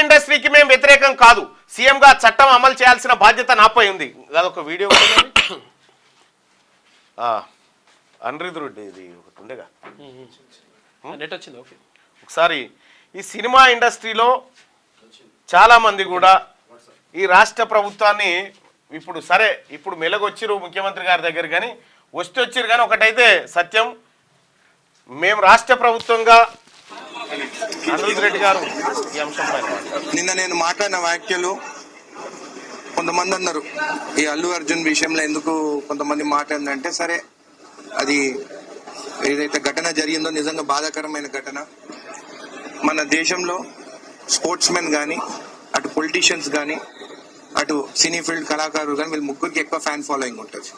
ఇండస్ట్రీకి మేము వ్యతిరేకం కాదు, సీఎంగా చట్టం అమలు చేయాల్సిన బాధ్యత నాపై ఉంది. అదొక వీడియో అనిరుద్ధ్ రెడ్డి ఇది ఒకటి ఉండేగా నెట్ వచ్చింది. ఓకే, ఒకసారి ఈ సినిమా ఇండస్ట్రీలో చాలామంది కూడా ఈ రాష్ట్ర ప్రభుత్వాన్ని ఇప్పుడు మెలగొచ్చిరు ముఖ్యమంత్రి గారి దగ్గర, కానీ వచ్చారు. కానీ ఒకటైతే సత్యం, మేము రాష్ట్ర ప్రభుత్వంగా అనిరుద్ధ్ రెడ్డి గారు ఈ అంశం పైన నిన్న నేను మాట్లాడిన వ్యాఖ్యలు కొంతమంది అన్నారు ఈ అల్లు అర్జున్ విషయంలో ఎందుకు కొంతమంది మాట్లాడిందంటే, సరే అది ఏదైతే ఘటన జరిగిందో నిజంగా బాధాకరమైన ఘటన. మన దేశంలో స్పోర్ట్స్ మెన్ కానీ, అటు పొలిటీషియన్స్ కానీ, అటు సినీ ఫీల్డ్ కళాకారులు కానీ, వీళ్ళు ముగ్గురికి ఎక్కువ ఫ్యాన్ ఫాలోయింగ్ ఉంటుంది.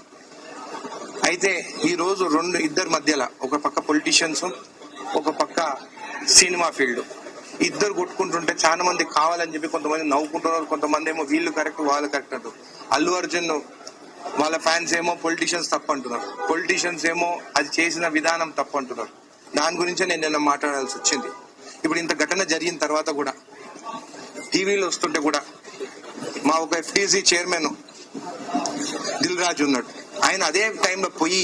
అయితే ఈరోజు ఇద్దరి మధ్యలో, ఒక పక్క పొలిటీషియన్స్, ఒక పక్క సినిమా ఫీల్డ్, ఇద్దరు కొట్టుకుంటుంటే చాలా మంది కావాలని చెప్పి కొంతమంది నవ్వుకుంటున్నారు, కొంతమంది ఏమో వీళ్ళు కరెక్ట్ వాళ్ళు కరెక్ట్ అంటారు. అల్లు అర్జున్ వాళ్ళ ఫ్యాన్స్ ఏమో పొలిటీషియన్స్ తప్పు అంటున్నారు, పొలిటీషియన్స్ ఏమో అది చేసిన విధానం తప్పు అంటున్నారు. దాని గురించే నేను నిన్న మాట్లాడాల్సి వచ్చింది. ఇప్పుడు ఇంత ఘటన జరిగిన తర్వాత కూడా టీవీలో వస్తుంటే కూడా మా ఒక ఎఫ్టీసీ చైర్మన్ దిల్ రాజు ఉన్నాడు, ఆయన అదే టైంలో పోయి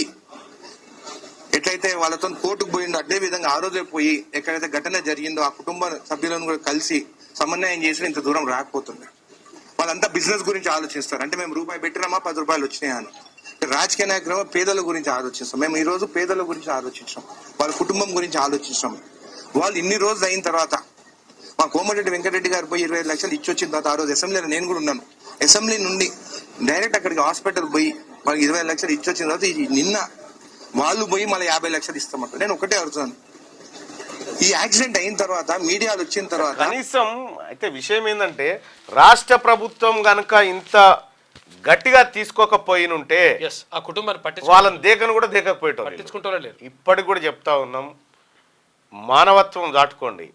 ఎట్లయితే వాళ్ళతో కోర్టుకు పోయిందో అదే విధంగా ఆ రోజే పోయి ఎక్కడైతే ఘటన జరిగిందో ఆ కుటుంబ సభ్యులను కూడా కలిసి సమన్వయం చేసి ఇంత దూరం రాకపోతున్నారు. వాళ్ళంతా బిజినెస్ గురించి ఆలోచిస్తారు, అంటే మేము రూపాయి పెట్టినామా 10 రూపాయలు వచ్చినాయా అని. రాజకీయ నాయకులు పేదల గురించి ఆలోచిస్తాం, మేము ఈ రోజు పేదల గురించి ఆలోచించాం, వాళ్ళ కుటుంబం గురించి ఆలోచిస్తాం. వాళ్ళు ఇన్ని రోజులు అయిన తర్వాత మా కోమటిరెడ్డి వెంకటరెడ్డి గారు పోయి 25 లక్షలు ఇచ్చొచ్చిన తర్వాత, ఆ రోజు అసెంబ్లీలో నేను కూడా ఉన్నాను, అసెంబ్లీ నుండి డైరెక్ట్ అక్కడికి హాస్పిటల్ పోయి వాళ్ళకి 25 లక్షలు ఇచ్చొచ్చిన తర్వాత నిన్న వాళ్ళు పోయి మళ్ళీ 50 లక్షలు ఇస్తామంటారు. నేను ఒకటే అడుగుతాను, ఈ యాక్సిడెంట్ అయిన తర్వాత మీడియాలు వచ్చిన తర్వాత కనీసం అయితే విషయం ఏంటంటే రాష్ట్ర ప్రభుత్వం గనక ఇంత గట్టిగా తీసుకోకపోయినుంటే ఆ కుటుంబాన్ని వాళ్ళని దేకను కూడా దేకపోయేటోళ్ళు. ఇప్పటికి కూడా చెప్తా ఉన్నాం, మానవత్వం దాటుకోండి,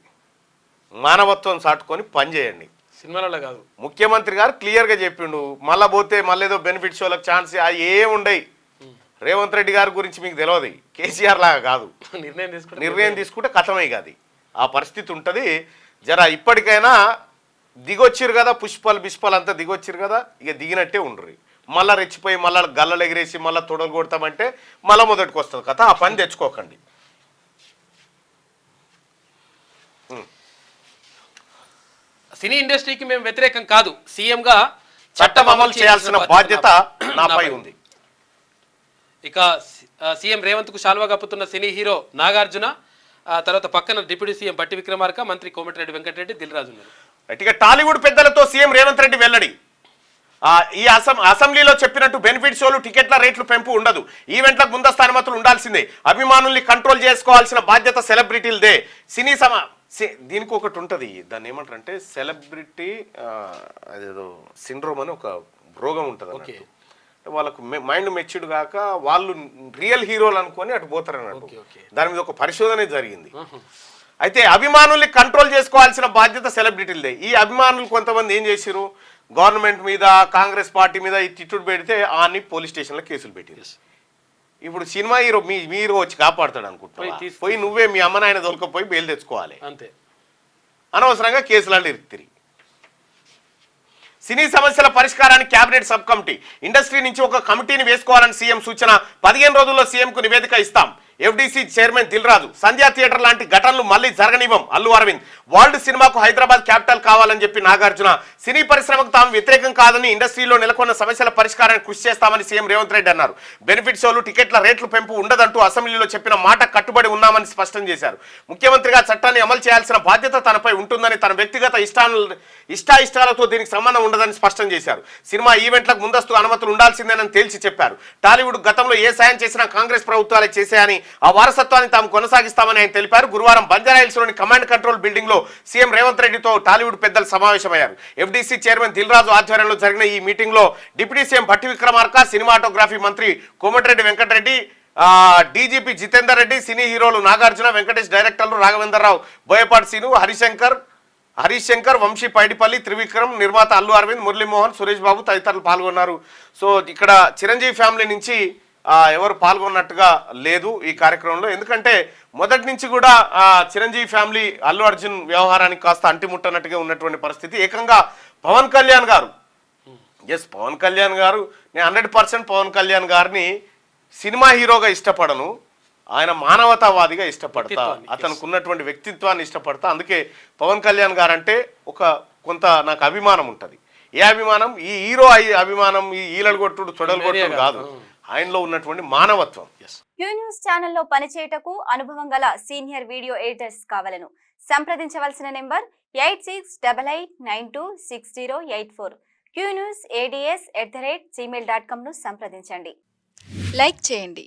మానవత్వం చాటుకొని పనిచేయండి. సినిమాలలో కాదు, ముఖ్యమంత్రి గారు క్లియర్గా చెప్పిండు. మళ్ళా పోతే మళ్ళీ ఏదో బెనిఫిట్ షోలకు ఛాన్స్ అవి ఏముండయి. రేవంత్ రెడ్డి గారి గురించి మీకు తెలియదు, కేసీఆర్ లాగా కాదు, నిర్ణయం తీసుకుంటే కథమే కాదు, ఆ పరిస్థితి ఉంటుంది. జరా ఇప్పటికైనా దిగొచ్చిరు కదా, పుష్పాలు అంతా దిగొచ్చిరు కదా, ఇక దిగినట్టే ఉండరు. మళ్ళీ రెచ్చిపోయి మళ్ళీ గల్లలు ఎగిరేసి మళ్ళీ తొడలు కొడతామంటే మళ్ళీ మొదటికి వస్తుంది కథ. ఆ పని తెచ్చుకోకండి. సినీ ఇండస్ట్రీకి మేము వ్యతిరేకం కాదు, సీఎంగా చట్టం అమలు చేయాల్సిన బాధ్యత నాపై ఉంది. ఇక సీఎం రేవంత్ కు శాల్వా కప్పుతున్న సినీ హీరో నాగార్జున, తర్వాత పక్కన డిప్యూటీ సీఎం బట్టి విక్రమార్క, మంత్రి కోమటిరెడ్డి వెంకటరెడ్డి, దిల్ రాజు ఉన్నారు. ఇక టాలీవుడ్ పెద్దలతో సీఎం రేవంత్ రెడ్డి వెల్లడి. ఈ అసెంబ్లీలో చెప్పినట్టు బెనిఫిట్ షోలు, టికెట్ల రేట్లు పెంపు ఉండదు, ఈవెంట్లకు ముందస్తు అనుమతులు ఉండాల్సిందే, అభిమానుల్ని కంట్రోల్ చేసుకోవాల్సిన బాధ్యత సెలబ్రిటీలదే. సినీ దీనికి ఒకటి ఉంటుంది, దాన్ని ఏమంటారంటే సెలబ్రిటీ అదేదో సిండ్రోమ్ అని ఒక రోగం ఉంటుంది. వాళ్ళకు మైండ్ మెచ్యూర్డ్ కాక వాళ్ళు రియల్ హీరోలు అనుకొని అటు పోతారు అన్నట్టు. దాని మీద ఒక పరిశోధన జరిగింది. అయితే అభిమానుల్ని కంట్రోల్ చేసుకోవాల్సిన బాధ్యత సెలబ్రిటీలదే. ఈ అభిమానులు కొంతమంది ఏం చేశారు, గవర్నమెంట్ మీద, కాంగ్రెస్ పార్టీ మీద ఈ తిట్టుడు పెడితే అన్ని పోలీస్ స్టేషన్లో కేసులు పెట్టారు. ఇప్పుడు సినిమా హీరో మీ హీరో వచ్చి కాపాడుతాడు అనుకుంటున్నా, పోయి నువ్వే మీ అమ్మ నాయన దొరకపోయి బెయిల్ తెచ్చుకోవాలి, అంతే. అనవసరంగా కేసులాంటి ఇరుక్తిరి. సినీ సమస్యల పరిష్కారానికి కేబినెట్ సబ్ కమిటీ, ఇండస్ట్రీ నుంచి ఒక కమిటీని వేసుకోవాలని సీఎం సూచన. 15 రోజుల్లో సీఎంకు నివేదిక ఇస్తాం. FDC chairman Dil Raju. సంధ్యా థియేటర్ లాంటి ఘటనలు మళ్ళీ జరగనివ్వం అల్లు అరవింద్. వరల్డ్ సినిమాకు హైదరాబాద్ క్యాపిటల్ కావాలని చెప్పి నాగార్జున. సినీ పరిశ్రమకు తాము వ్యతిరేకం కాదని, ఇండస్ట్రీలో నెలకొన్న సమస్యల పరిష్కారానికి కృషి చేస్తామని సీఎం రేవంత్ రెడ్డి అన్నారు. బెనిఫిట్ షోలు, టికెట్ల రేట్లు పెంపు ఉండదంటూ అసెంబ్లీలో చెప్పిన మాట కట్టుబడి ఉన్నామని స్పష్టం చేశారు. ముఖ్యమంత్రిగా చట్టాన్ని అమలు చేయాల్సిన బాధ్యత తనపై ఉంటుందని, తన వ్యక్తిగత ఇష్టాలతో దీనికి సంబంధం ఉండదని స్పష్టం చేశారు. సినిమా ఈవెంట్లకు ముందస్తు అనుమతులు ఉండాల్సిందేనని తేల్చి చెప్పారు. టాలీవుడ్ గతంలో ఏ సాయం చేసినా కాంగ్రెస్ ప్రభుత్వాలే చేశాయని, ఆ వారసత్వాన్ని తాము కొనసాగిస్తామని ఆయన తెలిపారు. గురువారం బంజారాహిల్స్లోని కమాండ్ కంట్రోల్ బిల్డింగ్ లో సీఎం రేవంత్ రెడ్డితో టాలీవుడ్ పెద్దలు సమావేశమయ్యారు. ఎఫ్డీసీ చైర్మన్ దిల్ రాజు ఆధ్వర్యంలో జరిగిన ఈ మీటింగ్ లో deputy CM Bhatti Vikramarka, cinematography మంత్రి కోమటిరెడ్డి వెంకటరెడ్డి, డీజీపీ జితేందర్ రెడ్డి, సినీ హీరోలు నాగార్జున, వెంకటేష్, డైరెక్టర్లు రాఘవేంద్రరావు, బోయపాటి సీను, హరీష్ శంకర్, వంశీ పైడిపల్లి, త్రివిక్రమ్, నిర్మాత అల్లు అరవింద్, మురళీమోహన్, సురేష్ బాబు తదితరులు పాల్గొన్నారు. సో ఇక్కడ చిరంజీవి ఫ్యామిలీ నుంచి ఎవరు పాల్గొన్నట్టుగా లేదు ఈ కార్యక్రమంలో. ఎందుకంటే మొదటి నుంచి కూడా చిరంజీవి ఫ్యామిలీ అల్లు అర్జున్ వ్యవహారానికి కాస్త అంటిముట్టనట్టుగా ఉన్నటువంటి పరిస్థితి. ఏకంగా పవన్ కళ్యాణ్ గారు, పవన్ కళ్యాణ్ గారు, నేను 100% పవన్ కళ్యాణ్ గారిని సినిమా హీరోగా ఇష్టపడను, ఆయన మానవతావాదిగా ఇష్టపడతా, అతనికి ఉన్నటువంటి వ్యక్తిత్వాన్ని ఇష్టపడతా. అందుకే పవన్ కళ్యాణ్ గారు అంటే కొంత నాకు అభిమానం ఉంటుంది. ఏ అభిమానం? ఈ హీరో అభిమానం, ఈ ఈలలు కొట్టుడు చొడలు కొట్టుడు కాదు, ఆయనలో ఉన్నటువంటి మానవత్వం. క్యూ న్యూస్ ఛానల్లో పనిచేయటకు అనుభవం గల సీనియర్ వీడియో ఎడిటర్స్ కావాలను సంప్రదించవలసిన నెంబర్ 8688926084. qnewsads@gmail.com ను సంప్రదించండి. లైక్ చేయండి.